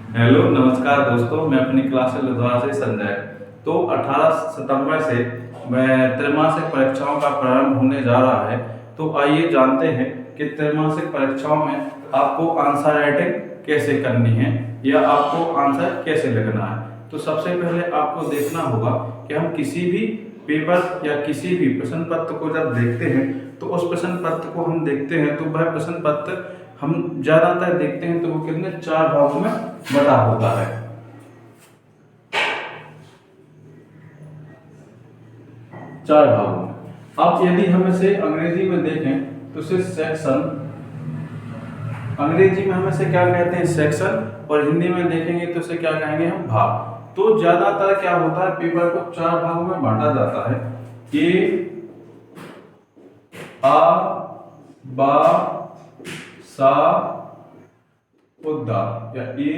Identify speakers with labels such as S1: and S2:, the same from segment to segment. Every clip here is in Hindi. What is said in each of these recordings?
S1: हेलो नमस्कार दोस्तों, मैं अपनी क्लास में लुधियाना से संजय। तो 18 सितंबर से त्रैमासिक परीक्षाओं का प्रारंभ होने जा रहा है। तो आइए जानते हैं कि त्रैमासिक परीक्षाओं में आपको आंसर राइटिंग कैसे करनी है या आपको आंसर कैसे लिखना है। तो सबसे पहले आपको देखना होगा कि हम किसी भी पेपर या किसी भी प्रश्न पत्र को जब देखते हैं तो उस प्रश्न पत्र को हम देखते हैं तो वह प्रश्न पत्र हम ज्यादातर देखते हैं तो वो कितने 4 भागों में बटा होता है। 4 भागों में। अब यदि हम इसे अंग्रेजी में देखें तो इसे सेक्शन, अंग्रेजी में हम इसे क्या कहते हैं सेक्शन, और हिंदी में देखेंगे तो इसे क्या कहेंगे हम भाग। तो ज्यादातर क्या होता है पेपर को 4 भागों में बांटा जाता है। ए आ बा सा उद्दा या ए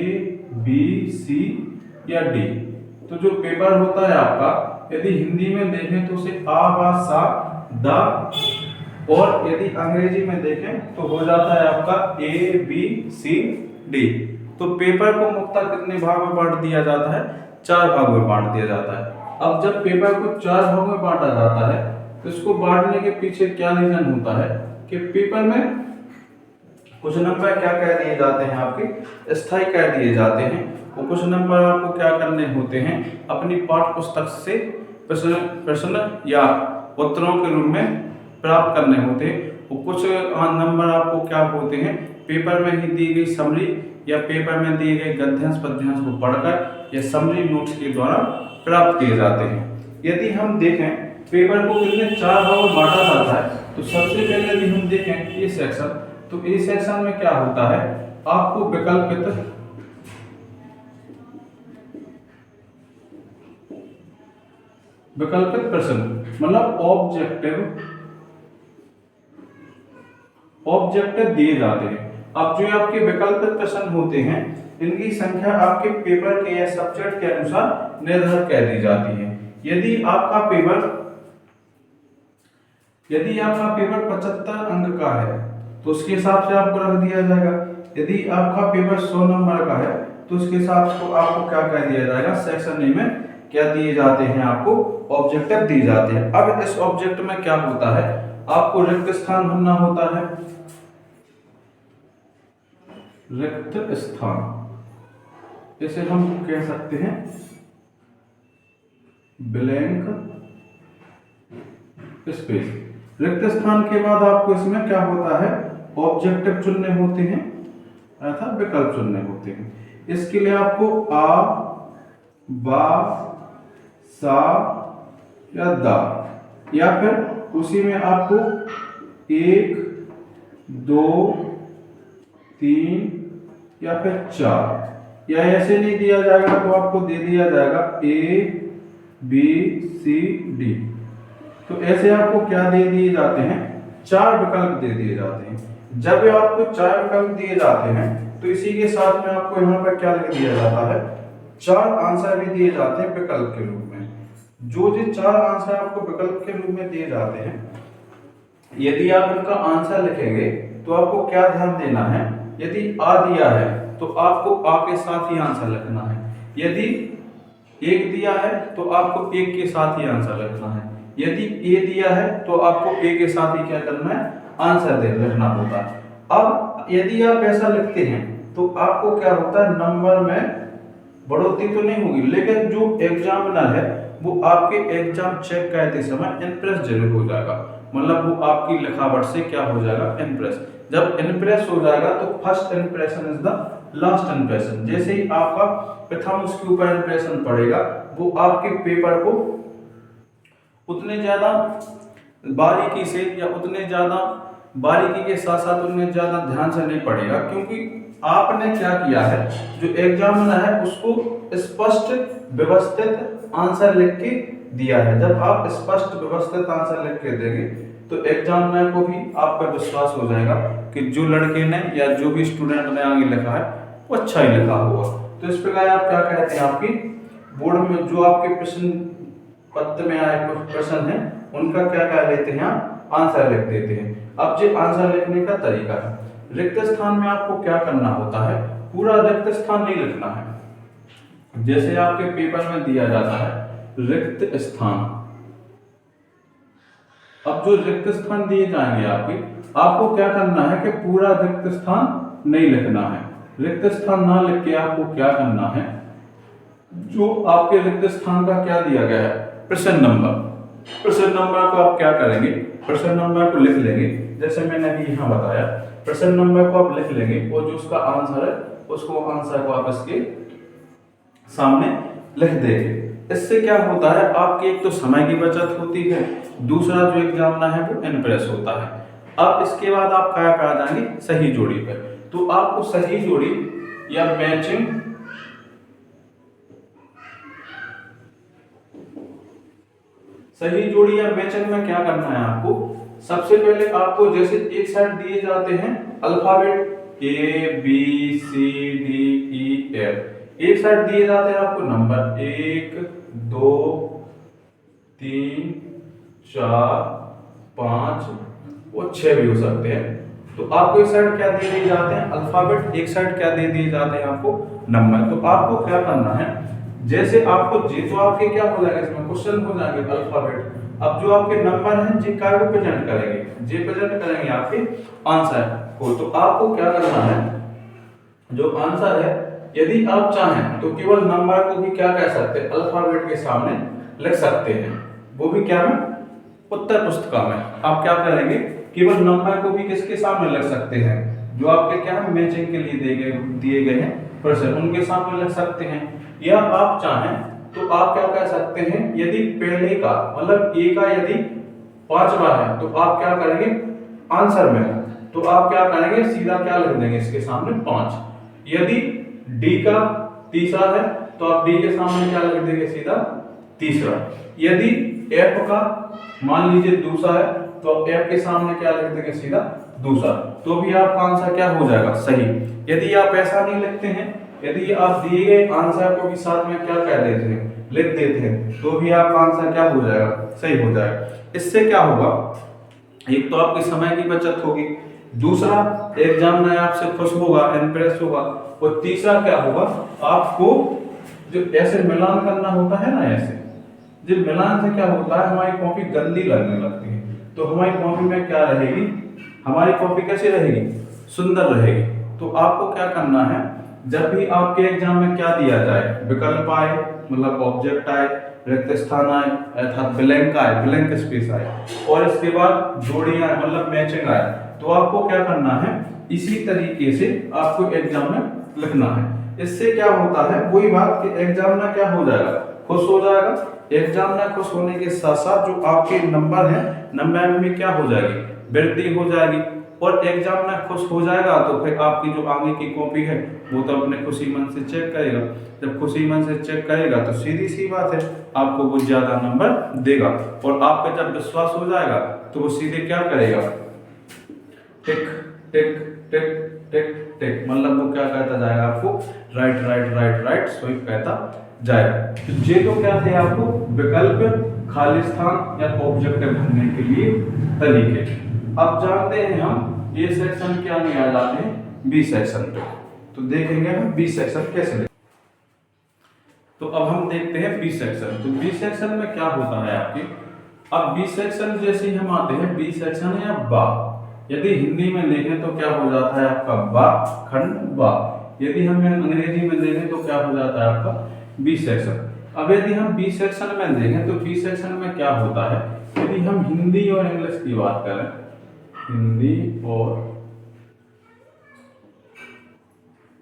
S1: बी सी या डी। तो जो पेपर होता है आपका यदि हिंदी में देखें तो उसे आ बा सा दा, और यदि अंग्रेजी में देखें तो हो जाता है आपका ए बी सी डी। तो पेपर को मुख्यतः कितने भाग में बांट दिया जाता है? 4 भागों में बांट दिया जाता है। अब जब पेपर को 4 भागों में बांटा जाता है तो इसको बांटने के पीछे क्या रीजन होता है कि पेपर में कुछ नंबर क्या कह दिए जाते हैं आपके स्थायी कह दिए जाते हैं, और कुछ नंबर आपको क्या करने होते हैं अपनी पाठ्य पुस्तक से प्रश्न प्रश्न या उत्तरों के रूप में प्राप्त करने होते हैं। और कुछ नंबर आपको क्या होते हैं पेपर में ही दी गई समरी या पेपर में दिए गए गद्यांश पद्यांश को पढ़कर या समरी नोट्स के द्वारा प्राप्त किए जाते हैं। यदि हम देखें पेपर को कितने 4 भागों में बांटा जाता है तो सबसे पहले यदि हम देखें ये सेक्शन, तो इस सेक्शन में क्या होता है आपको विकल्पित प्रश्न मतलब ऑब्जेक्टिव दिए जाते हैं। अब जो आपके विकल्पित प्रश्न होते हैं इनकी संख्या आपके पेपर के या सब्जेक्ट के अनुसार निर्धारित कर दी जाती है। यदि आपका पेपर 75 अंक का है तो उसके हिसाब से आपको रख दिया जाएगा। यदि आपका पेपर 100 नंबर का है तो उसके हिसाब से आपको क्या कह दिया जाएगा सेक्शन ए में क्या दिए जाते हैं आपको ऑब्जेक्टिव दिए जाते हैं। अब इस ऑब्जेक्ट में क्या होता है आपको रिक्त स्थान भरना होता है। रिक्त स्थान इसे हम कह सकते हैं ब्लैंक स्पेस। रिक्त स्थान के बाद आपको इसमें क्या होता है ऑब्जेक्टिव चुनने होते हैं अर्थात विकल्प चुनने होते हैं। इसके लिए आपको आ बा सा या दा, या फिर उसी में आपको 1 2 3 या फिर 4, या ऐसे नहीं दिया जाएगा तो आपको दे दिया जाएगा ए बी सी डी। तो ऐसे आपको क्या दे दिए जाते हैं 4 विकल्प दे दिए जाते हैं। जब आपको 4 विकल्प दिए जाते हैं तो इसी के साथ में आपको यहाँ पर क्या लिख दिया जाता है 4 आंसर भी दिए जाते हैं विकल्प के रूप में। जो 4 आंसर आपको विकल्प के रूप में दिए जाते हैं यदि आप इनका आंसर लिखेंगे तो आपको क्या ध्यान देना है, यदि आ दिया है तो आपको आ के साथ ही आंसर लिखना है। यदि 1 दिया है तो आपको 1 के साथ ही आंसर लिखना है। यदि ए दिया है तो आपको ए के साथ ही क्या करना है आंसर लिखना होता है। अब यदि आप ऐसा लिखते हैं तो आपको क्या होता है नंबर में बढ़ोतरी तो नहीं होगी, लेकिन जो एग्जामिनर है वो आपके एग्जाम चेक करते समय इम्प्रेस जरूर हो जाएगा। मतलब वो आपकी लिखावट से क्या हो जाएगा इम्प्रेस। जब इम्प्रेस हो जाएगा तो first impression is the last impression. जैसे ही आपका प्रथम उसके ऊपर इम्प्रेशन पड़ेगा वो आपके पेपर को उतने ज्यादा बारीकी से या उतने ज्यादा बारीकी के साथ साथ उतने ज्यादा ध्यान से नहीं पड़ेगा, क्योंकि आपने क्या किया है जो एग्जामिनर है उसको स्पष्ट व्यवस्थित आंसर लिख के दिया है। जब आप स्पष्ट व्यवस्थित आंसर लिख के देंगे तो एग्जामिनर को भी आप पर विश्वास हो जाएगा कि जो लड़के ने या जो भी स्टूडेंट ने आगे लिखा है वो अच्छा ही लिखा होगा। तो इस प्रकार आप क्या कहते हैं आपकी बोर्ड में जो आपके प्रश्न पत्र में आए प्रश्न है उनका क्या कह लेते हैं आप आंसर लिख देते हैं। अब जो आंसर लिखने का तरीका है, रिक्त स्थान में आपको क्या करना होता है पूरा रिक्त स्थान नहीं लिखना है। जैसे आपके पेपर में दिया जाता है रिक्त स्थान, अब जो रिक्त स्थान दिए जाएंगे आपको क्या करना है कि पूरा रिक्त स्थान नहीं लिखना है। रिक्त स्थान ना लिख के आपको क्या करना है, जो आपके रिक्त स्थान का क्या दिया गया है प्रश्न नंबर, प्रश्न नंबर को आप क्या करेंगे, प्रश्न नंबर को लिख लेंगे। जैसे मैंने अभी यहाँ बताया, प्रश्न नंबर को आप लिख लेंगे और जो उसका आंसर है उसको आंसर को आप इसके सामने लिख देंगे। इससे क्या होता है, आपके एक तो समय की बचत होती है, दूसरा जो एग्जामिनर है वो इम्प्रेस होता है। अब इसके बाद आप क्या आ जाएंगे सही जोड़ी पर। तो आपको सही जोड़ी या मैचिंग में क्या करना है आपको, सबसे पहले आपको जैसे एक साइड दिए जाते हैं alphabet A B C D E F, एक साइड दिए जाते हैं आपको नंबर 1 2 3 4 5 और 6 भी हो सकते हैं। तो आपको एक साइड क्या दे दिए जाते हैं अल्फाबेट, एक साइड क्या दे दिए जाते हैं आपको नंबर। तो आपको क्या करना है, जैसे आपको जी तो आपके क्या हो जाएगा इसमें क्वेश्चन हो जाएंगे अल्फाबेट। अब जो आपके नंबर हैं जिनका को प्रेजेंट करेंगे, जे प्रेजेंट करेंगे आपके आंसर को। तो आपको क्या करना है, जो आंसर है यदि आप चाहें तो केवल नंबर को भी क्या कह सकते हैं अल्फाबेट के सामने लिख सकते हैं, वो भी क्या में उत्तर पुस्तिका में। आप क्या करेंगे, केवल नंबर को भी किसके सामने लिख सकते हैं, जो आपके क्या है मैचिंग के लिए दिए गए हैं प्रश्न, उनके सामने लिख सकते हैं। या आप चाहें तो आप क्या कह सकते हैं, यदि पहले का मतलब ए का यदि 5 बार है तो आप क्या करेंगे आंसर में, तो आप क्या करेंगे सीधा क्या लिख देंगे इसके सामने 5। यदि डी का तीसरा है तो आप डी के सामने क्या लिख देंगे सीधा तीसरा। यदि एफ का मान लीजिए दूसरा है तो आप एफ के सामने क्या लिख देंगे सीधा दूसरा, तो भी आपका आंसर क्या हो जाएगा सही। यदि आप ऐसा नहीं लिखते हैं, यदि आप दिए गए आंसर को भी साथ में क्या कह देते हैं लिख देते हैं, तो भी आपका आंसर क्या हो जाएगा सही हो जाएगा। इससे क्या होगा, एक तो आपके समय की बचत होगी, दूसरा एग्जामिनर आपसे खुश होगा इम्प्रेस होगा, और तीसरा क्या होगा आपको जो ऐसे मिलान करना होता है ना, ऐसे जब मिलान से क्या होता है हमारी कॉपी गंदी लगने लगती है। तो हमारी कॉपी में क्या रहेगी, हमारी कॉपी कैसी रहेगी सुंदर रहेगी। तो आपको क्या करना है, जब भी आपके एग्जाम में क्या दिया जाए विकल्प आए मतलब ऑब्जेक्ट आए, रिक्त स्थान आए अर्थात ब्लैंक आए, ब्लैंक स्पेस आए, और इसके बाद जोड़ियां मतलब मैचिंग आए, तो आपको क्या करना है इसी तरीके से आपको एग्जाम में लिखना है। इससे क्या होता है वही बात कि एग्जामिनर क्या हो जाएगा खुश हो जाएगा। एग्जामिनर खुश होने के साथ साथ जो आपके नंबर है नंबर में क्या हो जाएगी वृद्धि हो जाएगी, और एग्जामिनर खुश हो जाएगा तो फिर आपकी जो आगे की कॉपी है वो तो अपने खुशी मन से चेक करेगा। जब खुशी मन से चेक करेगा तो सीधी सी बात है आपको वो ज्यादा नंबर देगा, और आपका जब विश्वास हो जाएगा तो वो सीधे क्या करेगा टिक टिक टिक टिक टिक, मतलब वो क्या कहता जाएगा आपको right right right right sweep कहता जाएगा। तो ये तो क्या थे आपको विकल्प, खाली स्थान या ऑब्जेक्टिव भरने के लिए तरीके। अब जानते हैं हम ये सेक्शन क्या नहीं आ जाते हैं बी सेक्शन पे, तो देखेंगे हम बी सेक्शन कैसे। तो अब हम देखते हैं बी सेक्शन। तो बी सेक्शन में क्या होता है आपके, अब बी सेक्शन जैसे ही हम आते हैं बी सेक्शन है बा, यदि हिंदी में देखें तो क्या हो जाता है आपका बा खंड बा, यदि हम अंग्रेजी में देखें तो क्या हो जाता है आपका बी सेक्शन। अब यदि हम बी सेक्शन में देखें तो बी सेक्शन में क्या होता है, यदि हम हिंदी और इंग्लिश की बात करें, हिंदी और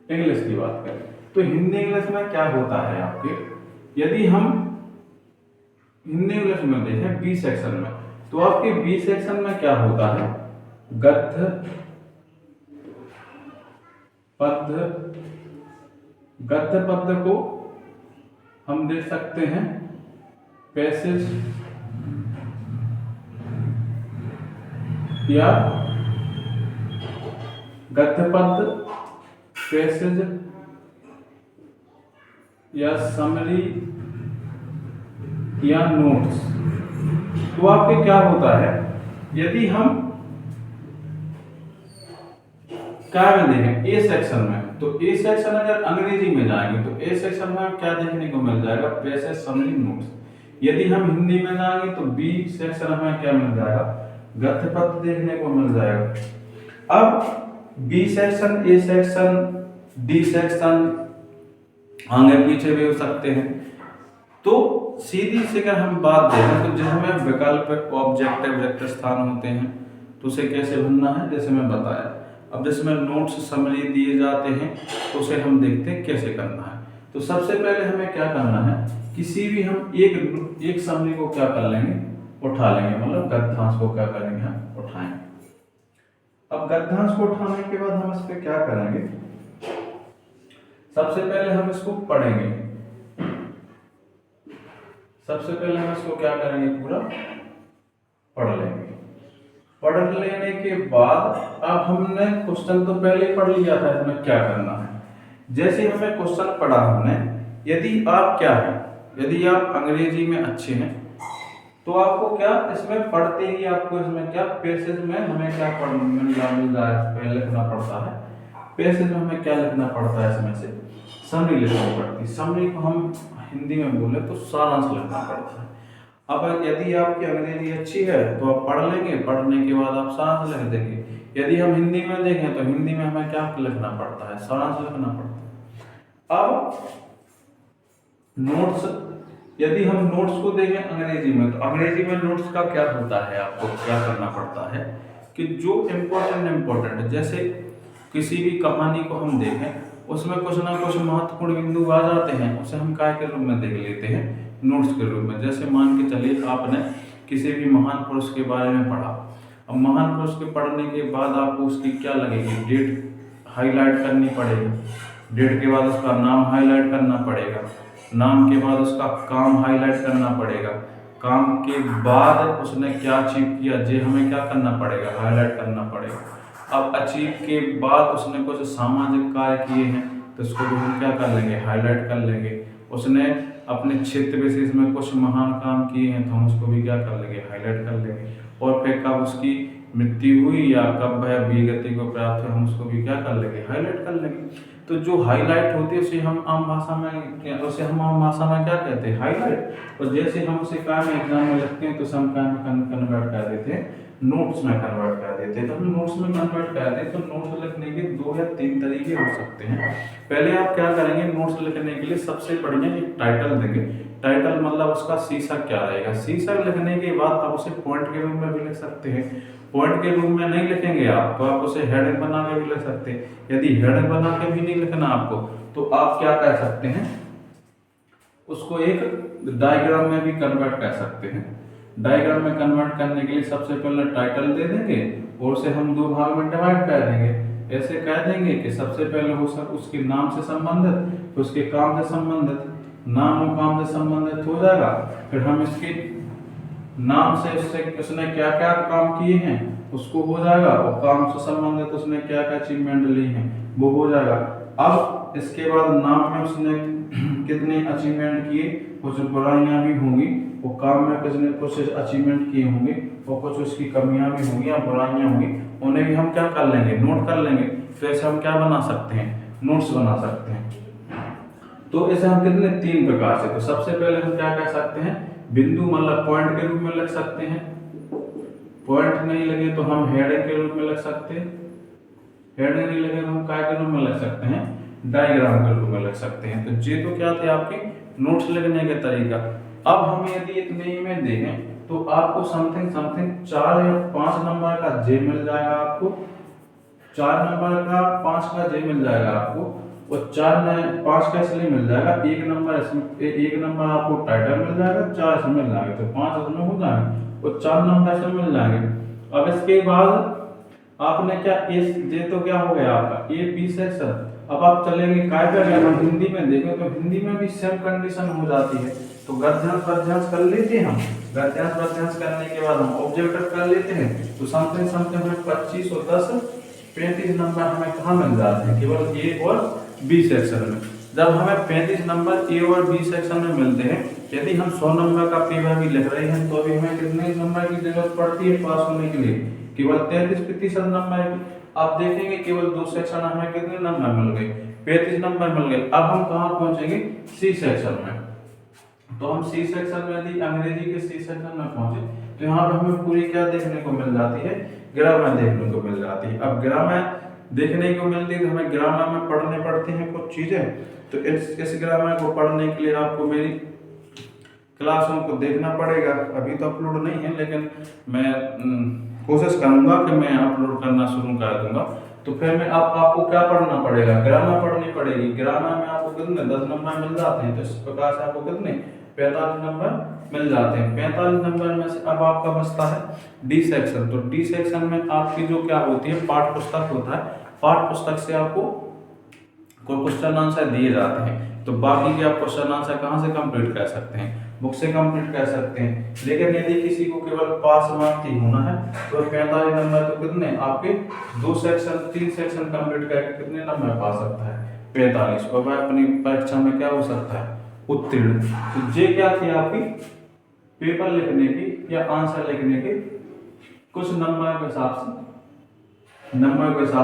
S1: इंग्लिश की बात करें तो हिंदी इंग्लिश में क्या होता है आपके, यदि हम हिंदी इंग्लिश में देखें बी सेक्शन में तो आपके बी सेक्शन में क्या होता है गद्य पद्य, गद्य पद्य को हम देख सकते हैं पैसेज या गद्य पद्य पैसेज या समरी या नोट्स। तो आपके क्या होता है, यदि हम क्या में देखें ए सेक्शन में तो ए सेक्शन अगर अंग्रेजी में जाएंगे तो ए सेक्शन में क्या देखने को मिल जाएगा, पैसेज समरी नोट्स। यदि हम हिंदी में जाएंगे तो बी सेक्शन हमें क्या मिल जाएगा, गद्य पद्य देखने को मिल जाएगा। अब B section, A section, D section आगे पीछे भी हो सकते हैं। तो सीधी से अगर हम बात देखें तो जिसमें विकल्प ऑब्जेक्टिव रिक्त स्थान होते हैं तो उसे कैसे भरना है, जैसे मैं बताया। अब जिसमें नोट्स समरी दिए जाते हैं तो उसे हम देखते हैं कैसे करना है। तो सबसे पहले हमें क्या करना है, किसी भी हम एक समरी को क्या कर लेंगे, उठा लेंगे, मतलब गद्यांश को क्या करेंगे, हम उठाएंगे। अब गद्यांश को उठाने के बाद हम इस पे क्या करेंगे, सबसे पहले हम इसको पढ़ेंगे। सबसे पहले हम इसको क्या करेंगे, पूरा पढ़ लेंगे। पढ़ लेने के बाद अब हमने क्वेश्चन तो पहले ही पढ़ लिया था, इसमें क्या करना है। जैसे हमें क्वेश्चन पढ़ा हमने, यदि आप क्या है, यदि आप अंग्रेजी में अच्छे हैं तो आपको क्या इसमें पढ़ते ही आपको इसमें क्या पैसेज में हमें क्या मिल रहा है, लिखना पड़ता है। पैसेज में हमें क्या लिखना पड़ता है, इसमें से समरी लिखनी पड़ती है। समरी को हम हिंदी में बोले तो सारांश लिखना पड़ता है। अब यदि आपकी अंग्रेजी अच्छी है तो आप पढ़ लेंगे, पढ़ने के बाद आप सारांश लिख देंगे। यदि हम हिंदी में देखें तो हिंदी में हमें क्या लिखना पड़ता है, सारांश लिखना पड़ता है। अब नोट्स, यदि हम नोट्स को देखें अंग्रेजी में तो अंग्रेजी में नोट्स का क्या होता है, आपको क्या करना पड़ता है कि जो इम्पोर्टेंट जैसे किसी भी कहानी को हम देखें उसमें कुछ ना कुछ महत्वपूर्ण बिंदु आ जाते हैं, उसे हम काय के रूप में देख लेते हैं, नोट्स के रूप में। जैसे मान के चलिए आपने किसी भी महान पुरुष के बारे में पढ़ा। अब महान पुरुष के पढ़ने के बाद आपको उसकी क्या लगेगी, डेट हाईलाइट करनी पड़ेगी। डेट के बाद उसका नाम हाईलाइट करना पड़ेगा। नाम के बाद उसका काम हाईलाइट करना पड़ेगा। काम के बाद उसने क्या अचीव किया, ये हमें क्या करना पड़ेगा, हाईलाइट करना पड़ेगा। अब अचीव के बाद उसने कुछ सामाजिक कार्य किए हैं तो उसको भी हम क्या कर लेंगे, हाईलाइट कर लेंगे। उसने अपने क्षेत्र विशेष में कुछ महान काम किए हैं तो हम उसको भी क्या कर लेंगे, हाईलाइट कर लेंगे। और फिर कब उसकी मृत्यु हुई या कब वह वीरगति को प्राप्त हुआ हम उसको भी क्या कर लेंगे, हाईलाइट कर लेंगे। तो जो हाईलाइट होती है उसे हम आम भाषा में क्या कहते हैं, हाईलाइट। और जैसे हम उसे काय में एग्जाम में लिखते हैं तो उसे हम काय में कन्वर्ट कर देते हैं, नोट्स में कन्वर्ट कर देते हैं। तो हम नोट्स में कन्वर्ट कर दें तो नोट्स लिखने के 2 या 3 तरीके हो सकते हैं। पहले आप क्या करेंगे, नोट्स लिखने के लिए सबसे बढ़िया एक टाइटल देंगे। टाइटल मतलब उसका शीर्षक क्या रहेगा। शीर्षक लिखने के बाद आप उसे पॉइंट के रूप में भी लिख सकते हैं। पॉइंट के रूप में नहीं लिखेंगे आप तो आप उसे हेडिंग बना के भी लिख सकते हैं। यदि हेडिंग बना के भी नहीं लिखना आपको तो आप क्या कर सकते हैं, उसको एक डायग्राम में भी कन्वर्ट कर सकते हैं। डायग्राम में कन्वर्ट करने के लिए सबसे पहले टाइटल दे देंगे और उसे हम 2 भाग में डिवाइड कर देंगे। ऐसे कह देंगे कि सबसे पहले हो सब उसके नाम से संबंधित, फिर उसके काम से संबंधित, नाम और काम से संबंधित हो जाएगा। फिर हम इसके नाम से उसने क्या क्या काम किए हैं उसको हो जाएगा, और काम से संबंधित उसने क्या क्या अचीवमेंट ली हैं वो हो जाएगा। अब इसके बाद नाम में उसने कितने अचीवमेंट किए, कुछ बुराइयां भी होंगी, वो काम में किसने कुछ अचीवमेंट किए होंगे और कुछ उसकी कमियां भी होंगी या बुराइयां होंगी, उन्हें भी हम क्या कर लेंगे, नोट कर लेंगे। फिर से हम क्या बना सकते हैं, नोट्स बना सकते हैं। तो इसे हम कितने 3 प्रकार से, तो सबसे पहले हम क्या कह सकते हैं, बिंदु मतलब पॉइंट के रूप में लिख सकते हैं। पॉइंट नहीं लगे तो हम हेडिंग के रूप में लिख सकते हैं। हेडिंग नहीं लगे तो हम काय के रूप में लिख सकते हैं, डायग्राम के रूप में लिख सकते हैं। तो ये तो क्या थे आपके नोट्स लिखने के तरीका। अब हम यदि इतने ही में देखें तो आपको समथिंग 4 या 5 नंबर का जे मिल जाएगा। आपको 4 नंबर का 5 का जे मिल जाएगा आपको, और 5 का इसलिए मिल जाएगा, 1 नंबर इसमें, 1 नंबर आपको टाइटल मिल जाएगा, 4 इसमें मिल जाएगा, तो 5 इसमें हो जाएंगे और 4 नंबर इसमें मिल जाएंगे। अब इसके बाद आपने क्या, ये तो क्या हो गया आपका ए बी सेक्शन। अब आप चलेंगे काय पे, अगर हम हिंदी में देखें तो हिंदी में भी सेम कंडीशन हो जाती है। तो गद्यांश कर लेते हैं हम, गद्यांश करने के बाद हम ऑब्जेक्टिव कर लेते हैं। तो समथिंग हमें 25 और 10 35 नंबर हमें कहाँ मिल जाते हैं, केवल ए और बी सेक्शन में। जब हमें 35 नंबर ए और बी सेक्शन में मिलते हैं, यदि हम 100 नंबर का पेपर भी लिख रहे हैं तो अभी हमें कितने नंबर की जरूरत पड़ती है पास होने के लिए, केवल 33% नंबर की। आप देखेंगे केवल 2 सेक्शन हमें कितने नंबर मिल गए, 35 नंबर मिल गए। अब हम कहाँ पहुंचेंगे, सी सेक्शन में। तो हम सी सेक्शन में यदि अंग्रेजी के सी सेक्शन में पहुंचे तो यहाँ पे हमें पूरी क्या देखने को मिल जाती है, ग्रामर देखने को मिल जाती है। अब ग्रामर देखने को मिलती है तो हमें ग्रामर में पढ़ने पड़ती हैं कुछ चीजें। तो इस ग्रामर को पढ़ने के लिए आपको मेरी क्लासों को देखना पड़ेगा। अभी तो अपलोड नहीं है, लेकिन मैं कोशिश करूंगा कि मैं अपलोड करना शुरू कर दूंगा। तो फिर मैं आपको क्या पढ़ना पड़ेगा, ग्रामर पढ़नी पड़ेगी। ग्रामर में आपको कितने 10 नंबर मिल जाते हैं, तो इस प्रकार से आपको कितने 45 नंबर मिल जाते हैं। 45 नंबर में से अब आपका बचता है डी सेक्शन। तो डी सेक्शन में आपकी जो क्या होती है, पाठ्य पुस्तक होता है। पाठ्य पुस्तक से आपको कोई क्वेश्चन आंसर दिए जाते हैं, तो बाकी के आप क्वेश्चन आंसर कहाँ से कंप्लीट कर सकते हैं, बुक से कंप्लीट कर सकते हैं। लेकिन यदि किसी को केवल पास मार्क ही होना है तो 45 नंबर तो कितने आपके 2 सेक्शन 3 सेक्शन कंप्लीट करके कितने नंबर पा सकता है, 45। और वह अपनी परीक्षा में क्या हो सकता है, उत्तीर्ण। तो ये क्या थी आपकी पेपर लिखने की या आंसर लिखने के कुछ नंबर के हिसाब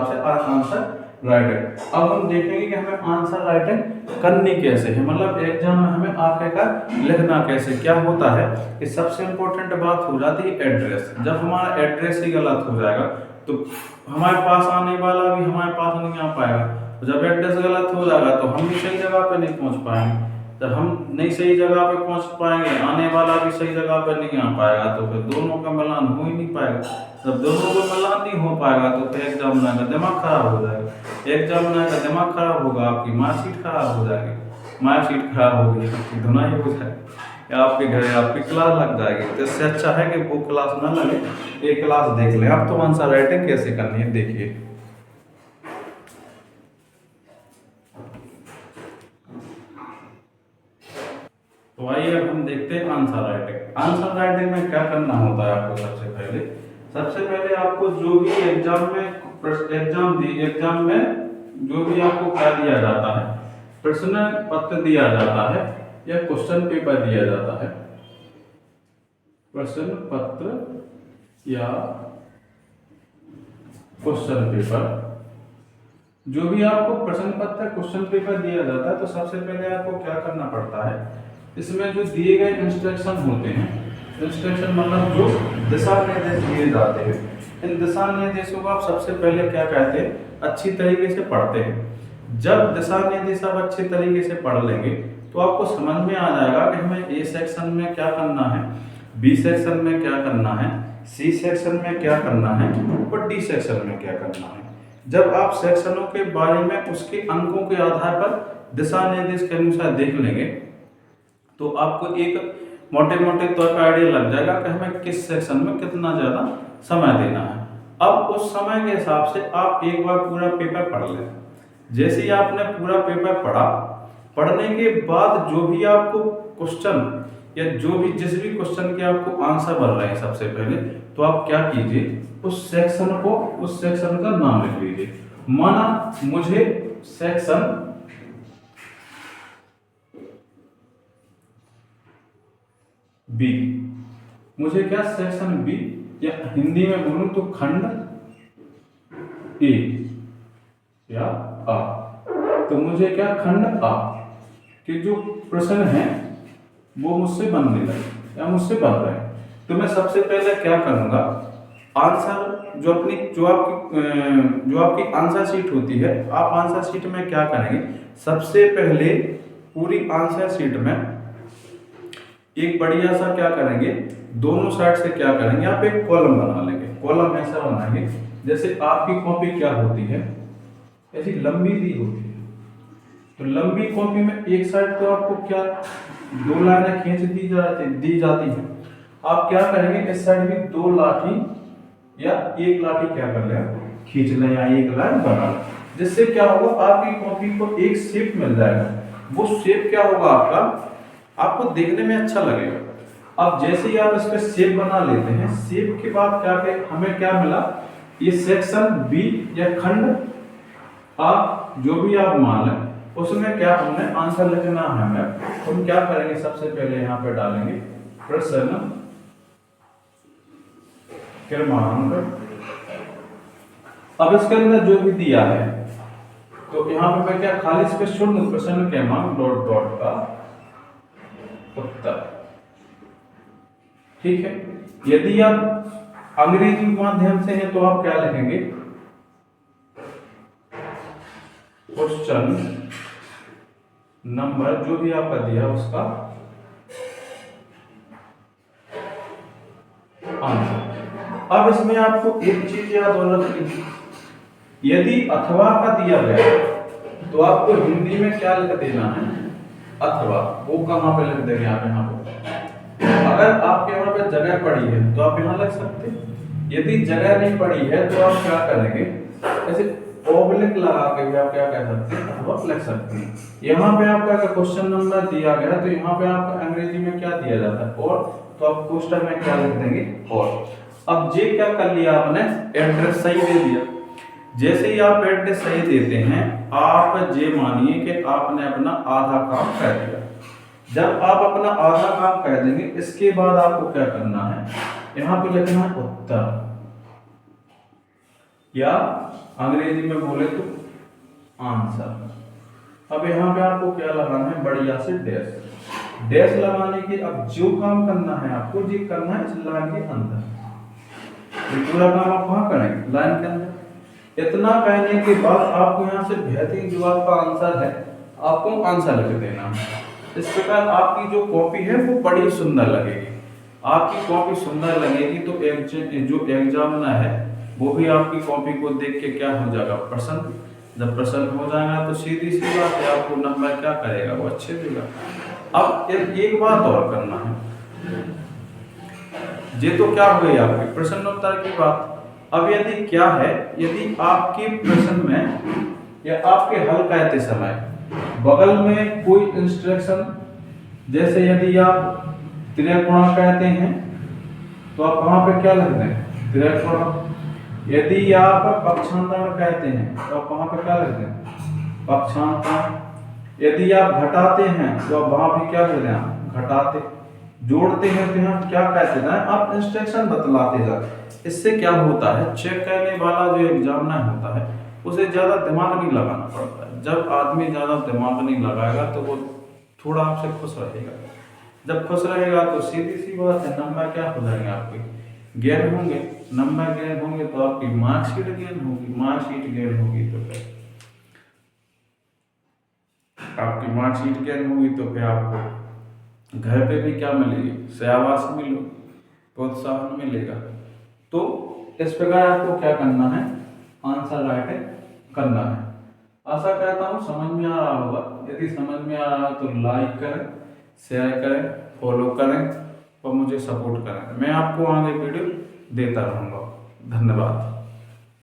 S1: से आंसर राइटिंग। अब हम देखेंगे कि हमें आंसर राइटिंग करनी कैसे है, मतलब एग्जाम में हमें आखिरकार लिखना कैसे। क्या होता है कि सबसे इंपॉर्टेंट बात हो जाती है एड्रेस। जब हमारा एड्रेस ही गलत हो जाएगा तो हमारे पास आने वाला भी हमारे पास नहीं आ पाएगा। जब एड्रेस गलत हो जाएगा तो हम भी सही जगह पे नहीं पहुंच पाएंगे। जब हम नहीं सही जगह पे पहुंच पाएंगे, आने वाला भी सही जगह पे नहीं आ पाएगा, तो फिर दोनों का मिलान हो ही नहीं पाएगा। जब दोनों का मिलान नहीं हो पाएगा तो फिर एग्जामिनर का दिमाग खराब हो जाएगा। एग्जामिनर का दिमाग खराब होगा, आपकी मार्कशीट खराब हो जाएगी। मार्कशीट खराब होगी, आपकी धुनाई हो जाएगी, या आपके घर आपकी क्लास लग जाएगी। तो इससे अच्छा है कि वो क्लास ना लगे, एक क्लास देख लें। अब तो आंसर राइटिंग कैसे करनी है देखिए। तो आइए अब हम देखते हैं आंसर राइटिंग। आंसर राइटिंग में क्या करना होता है आपको, सबसे पहले आपको जो भी एग्जाम में जो भी आपको क्या दिया जाता है, प्रश्न पत्र दिया जाता है या क्वेश्चन पेपर दिया जाता है, प्रश्न पत्र या क्वेश्चन पेपर, जो भी आपको प्रश्न पत्र क्वेश्चन पेपर दिया जाता है, तो सबसे पहले आपको क्या करना पड़ता है, इसमें जो दिए गए इंस्ट्रक्शन होते हैं, इंस्ट्रक्शन मतलब जो दिशा निर्देश दिए जाते हैं, इन दिशा निर्देशों को आप सबसे पहले क्या कहते हैं, अच्छी तरीके से पढ़ते हैं। जब दिशा निर्देश आप अच्छे तरीके से पढ़ लेंगे तो आपको समझ में आ जाएगा कि हमें ए सेक्शन में क्या करना है, बी सेक्शन में क्या करना है, सी सेक्शन में क्या करना है और डी सेक्शन में क्या करना है। जब आप सेक्शनों के बारे में उसके अंकों के आधार पर दिशा निर्देश के अनुसार देख लेंगे तो आपको एक मोटे तौर पर आइडिया लग जाएगा कि हमें किस सेक्शन में कितना ज़्यादा समय देना है। अब उस समय के हिसाब से आप एक बार पूरा पेपर पढ़ लें। जैसे ही आपने पूरा पेपर पढ़ा, पढ़ने के बाद जो भी आपको क्वेश्चन या जो भी जिस भी क्वेश्चन के आपको आंसर बन रहे हैं, सबसे पहले तो आप क्या कीजिए, उस सेक्शन का नाम लिख लीजिए। माना मुझे सेक्शन बी, मुझे क्या सेक्शन बी या हिंदी में बोलूं तो खंड ए या आ, तो मुझे क्या खंड आ के जो प्रश्न है वो मुझसे बनने लगे या मुझसे बन रहे हैं। तो मैं सबसे पहले क्या करूंगा, आंसर जो आपकी आंसर शीट होती है, आप आंसर शीट में क्या करेंगे, सबसे पहले पूरी आंसर शीट में एक बढ़िया सा क्या करेंगे, दोनों साइड से क्या करेंगे, आप एक कॉलम बना लेंगे। कॉलम ऐसा बनाएंगे जैसे आपकी कॉपी क्या होती है, ऐसी लंबी दी होती है। तो लंबी कॉपी में एक साइड तो आपको क्या 2 लाइनें खींच दी जाती है। आप क्या करेंगे, इस साइड भी 2 लाठी या 1 लाठी क्या कर लें, खींच लें या एक लाइन बना लें, जिससे क्या होगा, आपकी कॉपी को एक शेप मिल जाएगा। वो शेप क्या होगा, आपको देखने में अच्छा लगेगा। अब जैसे ही आप इस पे शेप बना लेते हैं, शेप के बाद क्या हमें क्या मिला, ये सेक्शन बी या खंड आ जो भी आप मान लें, उसमें क्या हमने आंसर लिखना है। हमें हम क्या करेंगे, सबसे पहले यहाँ पे डालेंगे प्रश्न क्रमांक। अब इसके अंदर जो भी दिया है तो यहाँ पे मैं क्या खाली स्पेस छोड़ दूं, प्रश्न क्रमांक डॉट डॉट का उत्तर। ठीक है। यदि आप अंग्रेजी माध्यम से हैं तो आप क्या लिखेंगे, क्वेश्चन नंबर जो भी आपका दिया उसका आंसर। अब इसमें आपको एक चीज याद होना चाहिए, यदि अथवा का दिया गया तो आपको हिंदी में क्या लिख देना है, अथवा। वो कहाँ पे लिख देंगे आप, यहाँ पे। अगर आपके यहाँ पे जगह पड़ी है तो आप यहाँ लिख सकते हैं, यदि जगह नहीं पड़ी है तो आप क्या करेंगे, ऐसे ओब्लिक लगा के भी आप क्या कह सकते हैं, अथवा लिख सकते हैं। यहाँ पे आपका क्वेश्चन नंबर दिया गया तो यहाँ पे आपका अंग्रेजी में क्या दिया जाता है, और, तो आप क्वेश्चन में क्या लिख देंगे, और। अब जे क्या कर लिया आपने, एड्रेस सही दे दिया। जैसे ही आप एड्रेस सही देते हैं, आप ये मानिए कि आपने अपना आधा काम कर दिया। जब आप अपना आधा काम कर देंगे, इसके बाद आपको क्या करना है, यहाँ पे लिखना है उत्तर, या अंग्रेजी में बोले तो आंसर। अब यहाँ पे आपको क्या लगाना है, बढ़िया से डैश। डैश लगाने के अब जो काम करना है आपको, जी करना है इस लाइन के अंदर। ये पूरा काम आप कहाँ करेंगे, लाइन के अंदर। इतना कहने के बाद आपको यहाँ से बेहतरीन जो आपका आंसर है, आपको आंसर लिख देना है। इस प्रकार आपकी जो कॉपी है वो बड़ी सुंदर लगेगी। आपकी कॉपी सुंदर लगेगी तो जो एग्जामिनर है वो भी आपकी कॉपी को देख के क्या हो जाएगा, प्रसन्न। जब प्रसन्न हो जाएगा तो सीधी सी बात है, आपको नंबर क्या करेगा, वो अच्छे देगा। अब एक बात और करना है, ये तो क्या हुई आपकी प्रश्नोत्तर की बात। अब यदि क्या है, यदि आपके प्रश्न में या आपके हल करते समय बगल में कोई इंस्ट्रक्शन, जैसे यदि आप त्रिकोण कहते हैं तो आप वहां पे क्या लिख दें, त्रिकोण। यदि आप पक्षांतर कहते हैं तो आप वहां पे क्या लिख दें, पक्षांतर। यदि आप घटाते हैं तो आप वहां भी क्या लिख दें, घटाते। जोड़ते हैं तो यहाँ क्या कहते हैं, आप इंस्ट्रक्शन बतलाते जाते। इससे क्या होता है, चेक करने वाला जो एग्जामिनर होता है उसे ज्यादा दिमाग नहीं लगाना पड़ता है। जब आदमी ज्यादा दिमाग नहीं लगाएगा तो वो थोड़ा आपसे खुश रहेगा। जब खुश रहेगा तो सीधी सी बात है, नंबर क्या हो जाएंगे आपके, गेन होंगे। नंबर गेन होंगे तो आपकी मार्कशीट गेन होगी, मार्कशीट गेन होगी तो फिर आपकी मार्कशीट गेन होगी तो फिर आपको घर पे भी क्या मिलेगी, शाबाशी मिलेगी, प्रोत्साहन मिलेगा। तो इस प्रकार आपको क्या करना है, आंसर राइटिंग करना है। आशा करता हूँ समझ में आ रहा होगा। यदि समझ में आ रहा है तो लाइक करें, शेयर करें, फॉलो करें और मुझे सपोर्ट करें। मैं आपको आगे वीडियो देता रहूँगा। धन्यवाद।